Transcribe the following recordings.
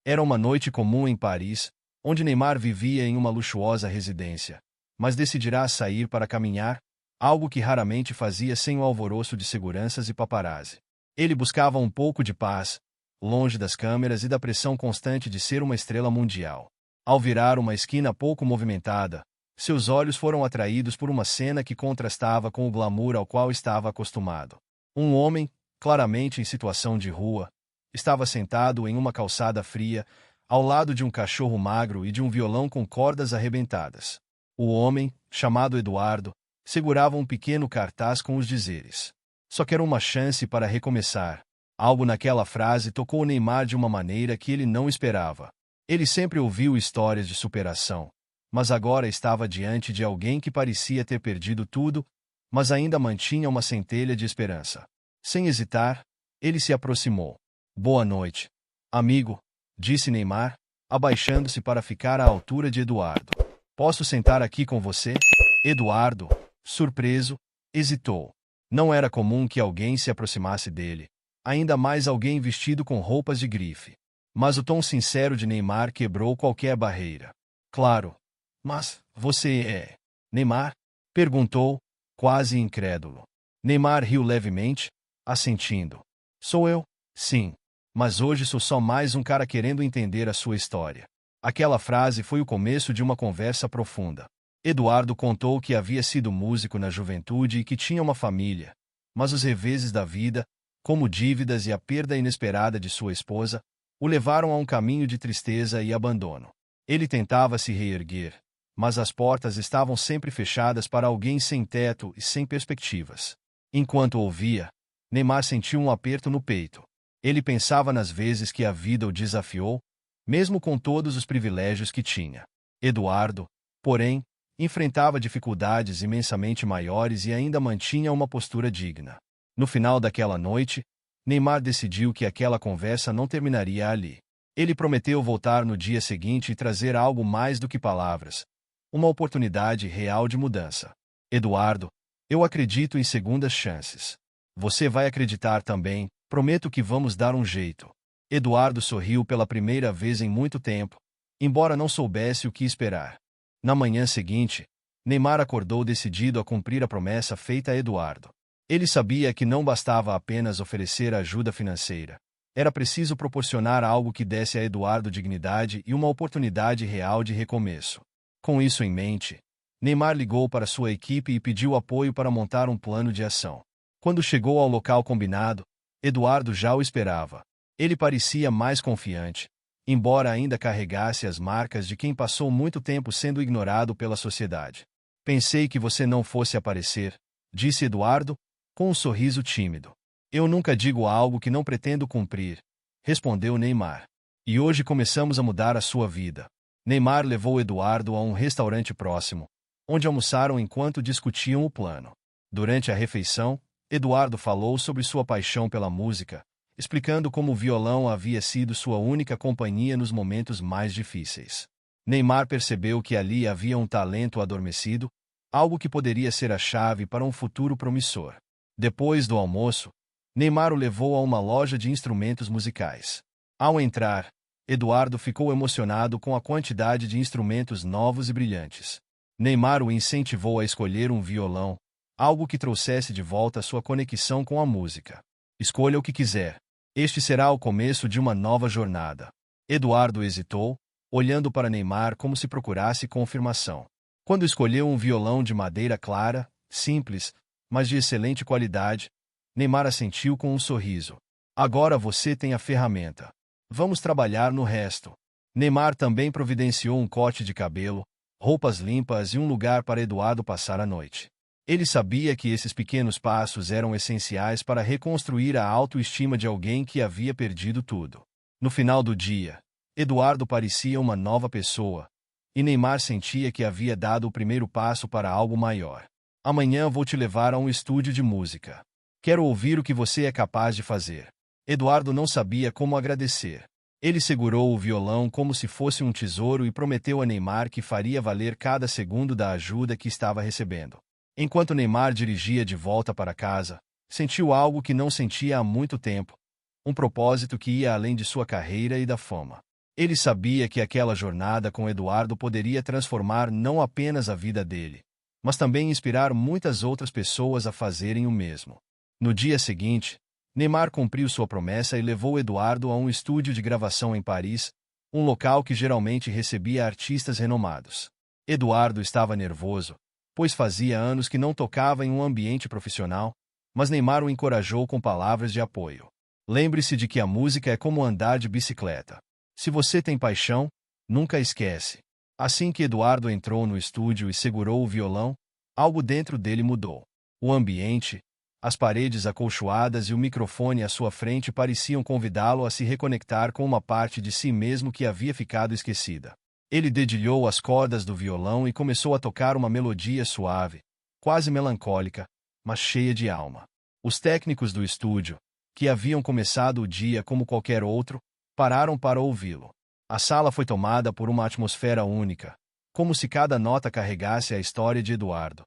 Era uma noite comum em Paris, onde Neymar vivia em uma luxuosa residência, mas decidirá sair para caminhar, algo que raramente fazia sem o alvoroço de seguranças e paparazzi. Ele buscava um pouco de paz, longe das câmeras e da pressão constante de ser uma estrela mundial. Ao virar uma esquina pouco movimentada, seus olhos foram atraídos por uma cena que contrastava com o glamour ao qual estava acostumado. Um homem, claramente em situação de rua, estava sentado em uma calçada fria, ao lado de um cachorro magro e de um violão com cordas arrebentadas. O homem, chamado Eduardo, segurava um pequeno cartaz com os dizeres: "Só quero uma chance para recomeçar." Algo naquela frase tocou Neymar de uma maneira que ele não esperava. Ele sempre ouviu histórias de superação, mas agora estava diante de alguém que parecia ter perdido tudo, mas ainda mantinha uma centelha de esperança. Sem hesitar, ele se aproximou. "Boa noite, amigo", disse Neymar, abaixando-se para ficar à altura de Eduardo. "Posso sentar aqui com você?" Eduardo, surpreso, hesitou. Não era comum que alguém se aproximasse dele, ainda mais alguém vestido com roupas de grife. Mas o tom sincero de Neymar quebrou qualquer barreira. "Claro. Mas você é Neymar?" perguntou, quase incrédulo. Neymar riu levemente, assentindo. "Sou eu, sim. Mas hoje sou só mais um cara querendo entender a sua história." Aquela frase foi o começo de uma conversa profunda. Eduardo contou que havia sido músico na juventude e que tinha uma família, mas os reveses da vida, como dívidas e a perda inesperada de sua esposa, o levaram a um caminho de tristeza e abandono. Ele tentava se reerguer, mas as portas estavam sempre fechadas para alguém sem teto e sem perspectivas. Enquanto ouvia, Neymar sentiu um aperto no peito. Ele pensava nas vezes que a vida o desafiou, mesmo com todos os privilégios que tinha. Eduardo, porém, enfrentava dificuldades imensamente maiores e ainda mantinha uma postura digna. No final daquela noite, Neymar decidiu que aquela conversa não terminaria ali. Ele prometeu voltar no dia seguinte e trazer algo mais do que palavras, uma oportunidade real de mudança. "Eduardo, eu acredito em segundas chances. Você vai acreditar também, prometo que vamos dar um jeito." Eduardo sorriu pela primeira vez em muito tempo, embora não soubesse o que esperar. Na manhã seguinte, Neymar acordou decidido a cumprir a promessa feita a Eduardo. Ele sabia que não bastava apenas oferecer ajuda financeira. Era preciso proporcionar algo que desse a Eduardo dignidade e uma oportunidade real de recomeço. Com isso em mente, Neymar ligou para sua equipe e pediu apoio para montar um plano de ação. Quando chegou ao local combinado, Eduardo já o esperava. Ele parecia mais confiante, embora ainda carregasse as marcas de quem passou muito tempo sendo ignorado pela sociedade. "Pensei que você não fosse aparecer", disse Eduardo, com um sorriso tímido. "Eu nunca digo algo que não pretendo cumprir", respondeu Neymar. "E hoje começamos a mudar a sua vida." Neymar levou Eduardo a um restaurante próximo, onde almoçaram enquanto discutiam o plano. Durante a refeição, Eduardo falou sobre sua paixão pela música, explicando como o violão havia sido sua única companhia nos momentos mais difíceis. Neymar percebeu que ali havia um talento adormecido, algo que poderia ser a chave para um futuro promissor. Depois do almoço, Neymar o levou a uma loja de instrumentos musicais. Ao entrar, Eduardo ficou emocionado com a quantidade de instrumentos novos e brilhantes. Neymar o incentivou a escolher um violão, algo que trouxesse de volta sua conexão com a música. "Escolha o que quiser. Este será o começo de uma nova jornada." Eduardo hesitou, olhando para Neymar como se procurasse confirmação. Quando escolheu um violão de madeira clara, simples, mas de excelente qualidade, Neymar assentiu com um sorriso. "Agora você tem a ferramenta. Vamos trabalhar no resto." Neymar também providenciou um corte de cabelo, roupas limpas e um lugar para Eduardo passar a noite. Ele sabia que esses pequenos passos eram essenciais para reconstruir a autoestima de alguém que havia perdido tudo. No final do dia, Eduardo parecia uma nova pessoa, e Neymar sentia que havia dado o primeiro passo para algo maior. "Amanhã vou te levar a um estúdio de música. Quero ouvir o que você é capaz de fazer." Eduardo não sabia como agradecer. Ele segurou o violão como se fosse um tesouro e prometeu a Neymar que faria valer cada segundo da ajuda que estava recebendo. Enquanto Neymar dirigia de volta para casa, sentiu algo que não sentia há muito tempo, um propósito que ia além de sua carreira e da fama. Ele sabia que aquela jornada com Eduardo poderia transformar não apenas a vida dele, mas também inspirar muitas outras pessoas a fazerem o mesmo. No dia seguinte, Neymar cumpriu sua promessa e levou Eduardo a um estúdio de gravação em Paris, um local que geralmente recebia artistas renomados. Eduardo estava nervoso, pois fazia anos que não tocava em um ambiente profissional, mas Neymar o encorajou com palavras de apoio. Lembre-se de que a música é como andar de bicicleta. Se você tem paixão, nunca esquece. Assim que Eduardo entrou no estúdio e segurou o violão, algo dentro dele mudou. O ambiente, as paredes acolchoadas e o microfone à sua frente pareciam convidá-lo a se reconectar com uma parte de si mesmo que havia ficado esquecida. Ele dedilhou as cordas do violão e começou a tocar uma melodia suave, quase melancólica, mas cheia de alma. Os técnicos do estúdio, que haviam começado o dia como qualquer outro, pararam para ouvi-lo. A sala foi tomada por uma atmosfera única, como se cada nota carregasse a história de Eduardo.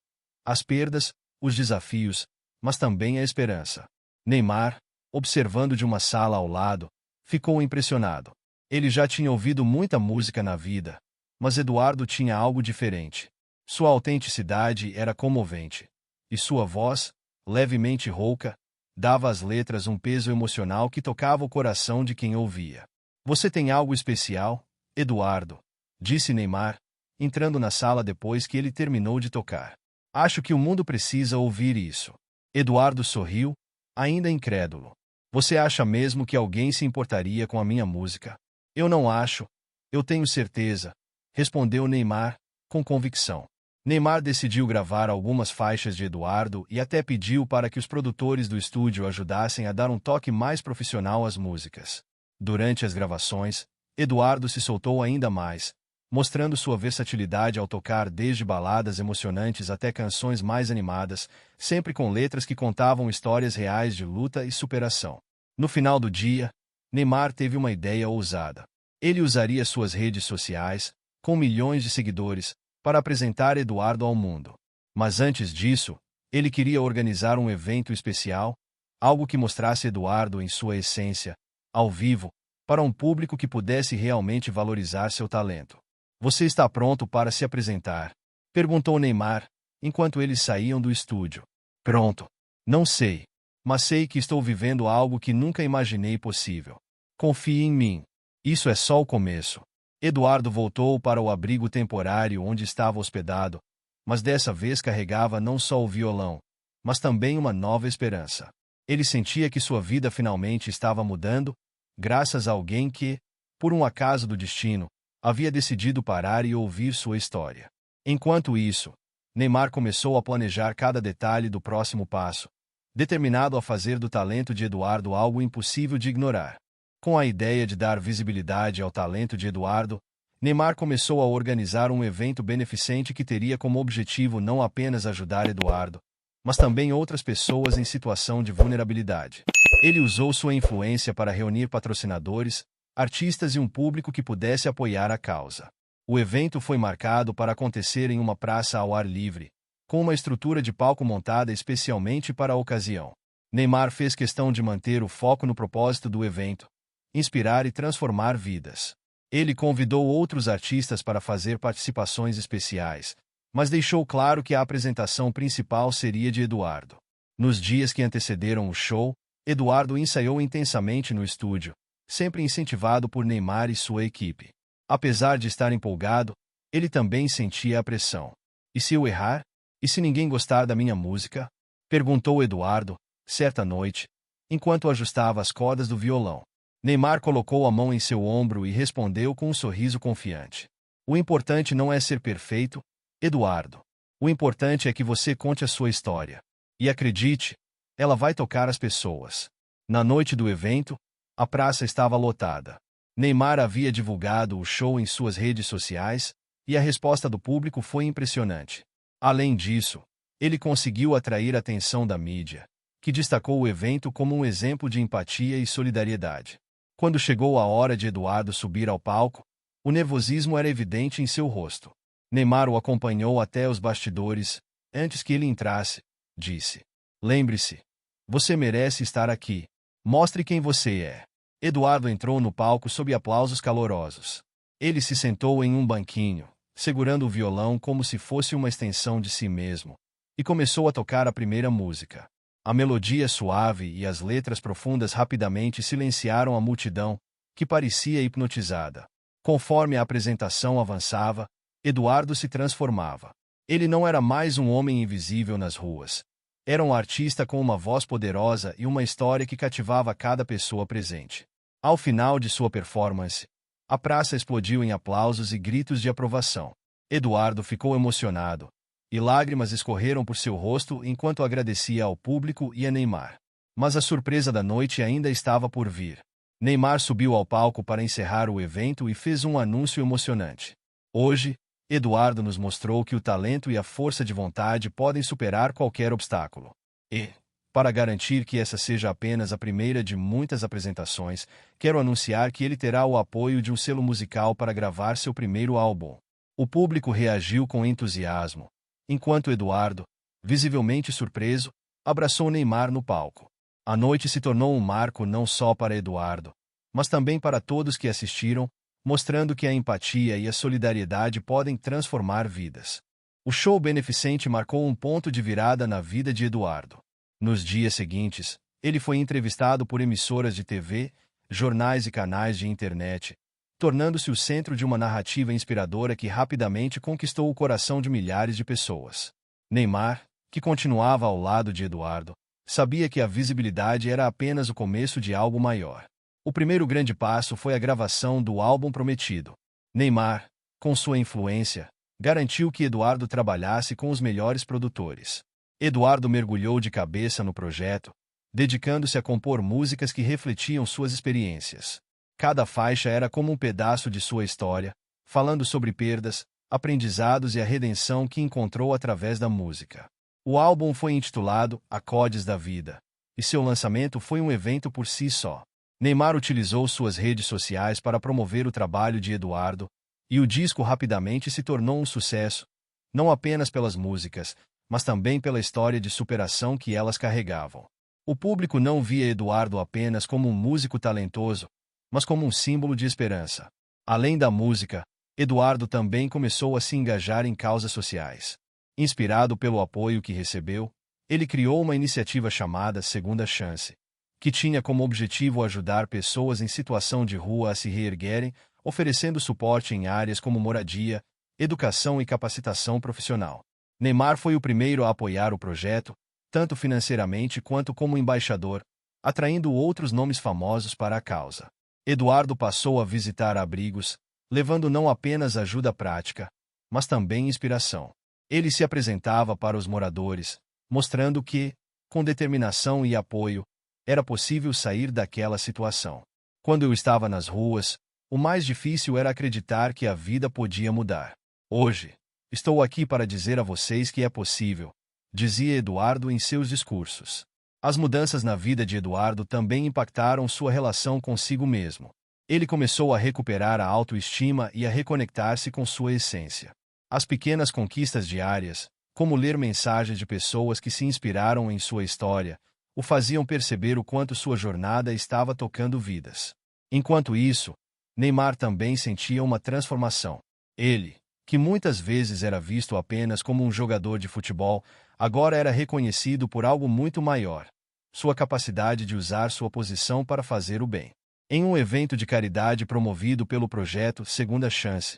As perdas, os desafios, mas também a esperança. Neymar, observando de uma sala ao lado, ficou impressionado. Ele já tinha ouvido muita música na vida, mas Eduardo tinha algo diferente. Sua autenticidade era comovente, e sua voz, levemente rouca, dava às letras um peso emocional que tocava o coração de quem ouvia. Você tem algo especial, Eduardo, disse Neymar, entrando na sala depois que ele terminou de tocar. Acho que o mundo precisa ouvir isso. Eduardo sorriu, ainda incrédulo. Você acha mesmo que alguém se importaria com a minha música? Eu não acho, eu tenho certeza, respondeu Neymar, com convicção. Neymar decidiu gravar algumas faixas de Eduardo e até pediu para que os produtores do estúdio ajudassem a dar um toque mais profissional às músicas. Durante as gravações, Eduardo se soltou ainda mais, mostrando sua versatilidade ao tocar desde baladas emocionantes até canções mais animadas, sempre com letras que contavam histórias reais de luta e superação. No final do dia, Neymar teve uma ideia ousada. Ele usaria suas redes sociais, com milhões de seguidores, para apresentar Eduardo ao mundo. Mas antes disso, ele queria organizar um evento especial, algo que mostrasse Eduardo em sua essência, ao vivo, para um público que pudesse realmente valorizar seu talento. Você está pronto para se apresentar? Perguntou Neymar, enquanto eles saíam do estúdio. Pronto. Não sei. Mas sei que estou vivendo algo que nunca imaginei possível. Confie em mim. Isso é só o começo. Eduardo voltou para o abrigo temporário onde estava hospedado, mas dessa vez carregava não só o violão, mas também uma nova esperança. Ele sentia que sua vida finalmente estava mudando, graças a alguém que, por um acaso do destino, havia decidido parar e ouvir sua história. Enquanto isso, Neymar começou a planejar cada detalhe do próximo passo, determinado a fazer do talento de Eduardo algo impossível de ignorar. Com a ideia de dar visibilidade ao talento de Eduardo, Neymar começou a organizar um evento beneficente que teria como objetivo não apenas ajudar Eduardo, mas também outras pessoas em situação de vulnerabilidade. Ele usou sua influência para reunir patrocinadores, artistas e um público que pudesse apoiar a causa. O evento foi marcado para acontecer em uma praça ao ar livre, com uma estrutura de palco montada especialmente para a ocasião. Neymar fez questão de manter o foco no propósito do evento: inspirar e transformar vidas. Ele convidou outros artistas para fazer participações especiais, mas deixou claro que a apresentação principal seria de Eduardo. Nos dias que antecederam o show, Eduardo ensaiou intensamente no estúdio, sempre incentivado por Neymar e sua equipe. Apesar de estar empolgado, ele também sentia a pressão. E se eu errar? E se ninguém gostar da minha música? Perguntou Eduardo, certa noite, enquanto ajustava as cordas do violão. Neymar colocou a mão em seu ombro e respondeu com um sorriso confiante. O importante não é ser perfeito, Eduardo. O importante é que você conte a sua história. E acredite, ela vai tocar as pessoas. Na noite do evento, a praça estava lotada. Neymar havia divulgado o show em suas redes sociais, e a resposta do público foi impressionante. Além disso, ele conseguiu atrair a atenção da mídia, que destacou o evento como um exemplo de empatia e solidariedade. Quando chegou a hora de Eduardo subir ao palco, o nervosismo era evidente em seu rosto. Neymar o acompanhou até os bastidores. Antes que ele entrasse, disse: Lembre-se, você merece estar aqui. Mostre quem você é. Eduardo entrou no palco sob aplausos calorosos. Ele se sentou em um banquinho, segurando o violão como se fosse uma extensão de si mesmo, e começou a tocar a primeira música. A melodia suave e as letras profundas rapidamente silenciaram a multidão, que parecia hipnotizada. Conforme a apresentação avançava, Eduardo se transformava. Ele não era mais um homem invisível nas ruas. Era um artista com uma voz poderosa e uma história que cativava cada pessoa presente. Ao final de sua performance, a praça explodiu em aplausos e gritos de aprovação. Eduardo ficou emocionado, e lágrimas escorreram por seu rosto enquanto agradecia ao público e a Neymar. Mas a surpresa da noite ainda estava por vir. Neymar subiu ao palco para encerrar o evento e fez um anúncio emocionante. Hoje, Eduardo nos mostrou que o talento e a força de vontade podem superar qualquer obstáculo. E, para garantir que essa seja apenas a primeira de muitas apresentações, quero anunciar que ele terá o apoio de um selo musical para gravar seu primeiro álbum. O público reagiu com entusiasmo, enquanto Eduardo, visivelmente surpreso, abraçou Neymar no palco. A noite se tornou um marco não só para Eduardo, mas também para todos que assistiram, mostrando que a empatia e a solidariedade podem transformar vidas. O show beneficente marcou um ponto de virada na vida de Eduardo. Nos dias seguintes, ele foi entrevistado por emissoras de TV, jornais e canais de internet, tornando-se o centro de uma narrativa inspiradora que rapidamente conquistou o coração de milhares de pessoas. Neymar, que continuava ao lado de Eduardo, sabia que a visibilidade era apenas o começo de algo maior. O primeiro grande passo foi a gravação do álbum prometido. Neymar, com sua influência, garantiu que Eduardo trabalhasse com os melhores produtores. Eduardo mergulhou de cabeça no projeto, dedicando-se a compor músicas que refletiam suas experiências. Cada faixa era como um pedaço de sua história, falando sobre perdas, aprendizados e a redenção que encontrou através da música. O álbum foi intitulado Acordes da Vida, e seu lançamento foi um evento por si só. Neymar utilizou suas redes sociais para promover o trabalho de Eduardo, e o disco rapidamente se tornou um sucesso, não apenas pelas músicas, mas também pela história de superação que elas carregavam. O público não via Eduardo apenas como um músico talentoso, mas como um símbolo de esperança. Além da música, Eduardo também começou a se engajar em causas sociais. Inspirado pelo apoio que recebeu, ele criou uma iniciativa chamada Segunda Chance, que tinha como objetivo ajudar pessoas em situação de rua a se reerguerem, oferecendo suporte em áreas como moradia, educação e capacitação profissional. Neymar foi o primeiro a apoiar o projeto, tanto financeiramente quanto como embaixador, atraindo outros nomes famosos para a causa. Eduardo passou a visitar abrigos, levando não apenas ajuda prática, mas também inspiração. Ele se apresentava para os moradores, mostrando que, com determinação e apoio, era possível sair daquela situação. Quando eu estava nas ruas, o mais difícil era acreditar que a vida podia mudar. Hoje, estou aqui para dizer a vocês que é possível, dizia Eduardo em seus discursos. As mudanças na vida de Eduardo também impactaram sua relação consigo mesmo. Ele começou a recuperar a autoestima e a reconectar-se com sua essência. As pequenas conquistas diárias, como ler mensagens de pessoas que se inspiraram em sua história, o faziam perceber o quanto sua jornada estava tocando vidas. Enquanto isso, Neymar também sentia uma transformação. Ele, que muitas vezes era visto apenas como um jogador de futebol, agora era reconhecido por algo muito maior: sua capacidade de usar sua posição para fazer o bem. Em um evento de caridade promovido pelo projeto Segunda Chance,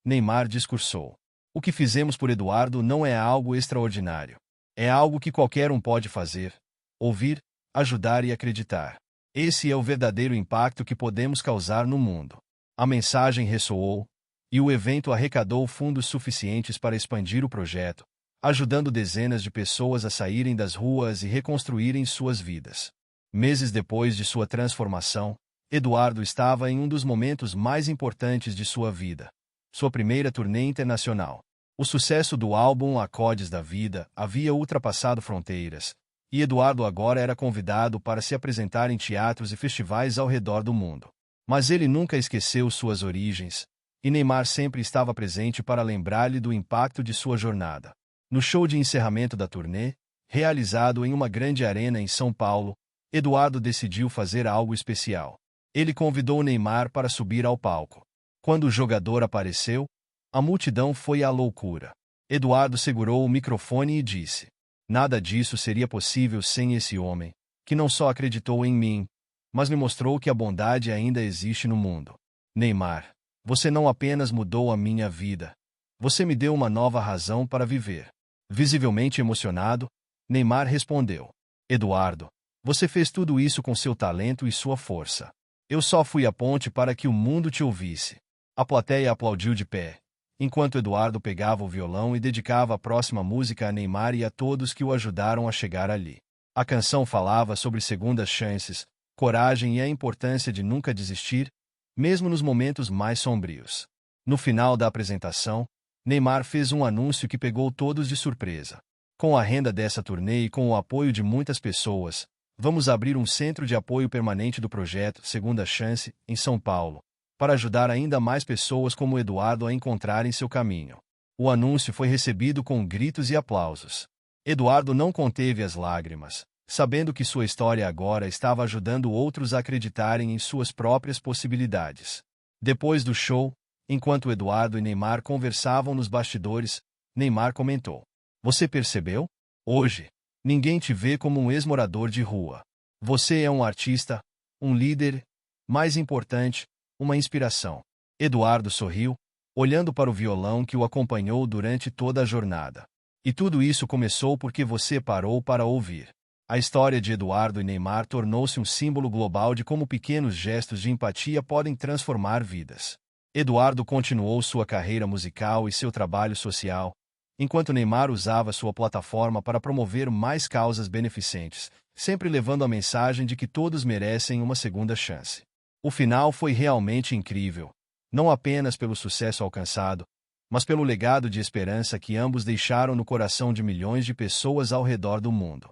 Neymar discursou: "O que fizemos por Eduardo não é algo extraordinário. É algo que qualquer um pode fazer, ouvir, ajudar e acreditar. Esse é o verdadeiro impacto que podemos causar no mundo." A mensagem ressoou, e o evento arrecadou fundos suficientes para expandir o projeto, ajudando dezenas de pessoas a saírem das ruas e reconstruírem suas vidas. Meses depois de sua transformação, Eduardo estava em um dos momentos mais importantes de sua vida: sua primeira turnê internacional. O sucesso do álbum Acordes da Vida havia ultrapassado fronteiras, e Eduardo agora era convidado para se apresentar em teatros e festivais ao redor do mundo. Mas ele nunca esqueceu suas origens, e Neymar sempre estava presente para lembrar-lhe do impacto de sua jornada. No show de encerramento da turnê, realizado em uma grande arena em São Paulo, Eduardo decidiu fazer algo especial. Ele convidou Neymar para subir ao palco. Quando o jogador apareceu, a multidão foi à loucura. Eduardo segurou o microfone e disse: "Nada disso seria possível sem esse homem, que não só acreditou em mim, mas me mostrou que a bondade ainda existe no mundo. Neymar, você não apenas mudou a minha vida, você me deu uma nova razão para viver." Visivelmente emocionado, Neymar respondeu: "Eduardo, você fez tudo isso com seu talento e sua força. Eu só fui a ponte para que o mundo te ouvisse." A plateia aplaudiu de pé, enquanto Eduardo pegava o violão e dedicava a próxima música a Neymar e a todos que o ajudaram a chegar ali. A canção falava sobre segundas chances, coragem e a importância de nunca desistir, mesmo nos momentos mais sombrios. No final da apresentação, Neymar fez um anúncio que pegou todos de surpresa. "Com a renda dessa turnê e com o apoio de muitas pessoas, vamos abrir um centro de apoio permanente do projeto Segunda Chance, em São Paulo, para ajudar ainda mais pessoas como Eduardo a encontrarem seu caminho." O anúncio foi recebido com gritos e aplausos. Eduardo não conteve as lágrimas, sabendo que sua história agora estava ajudando outros a acreditarem em suas próprias possibilidades. Depois do show, enquanto Eduardo e Neymar conversavam nos bastidores, Neymar comentou: "Você percebeu? Hoje, ninguém te vê como um ex-morador de rua. Você é um artista, um líder, mais importante, uma inspiração." Eduardo sorriu, olhando para o violão que o acompanhou durante toda a jornada. "E tudo isso começou porque você parou para ouvir." A história de Eduardo e Neymar tornou-se um símbolo global de como pequenos gestos de empatia podem transformar vidas. Eduardo continuou sua carreira musical e seu trabalho social, enquanto Neymar usava sua plataforma para promover mais causas beneficentes, sempre levando a mensagem de que todos merecem uma segunda chance. O final foi realmente incrível, não apenas pelo sucesso alcançado, mas pelo legado de esperança que ambos deixaram no coração de milhões de pessoas ao redor do mundo.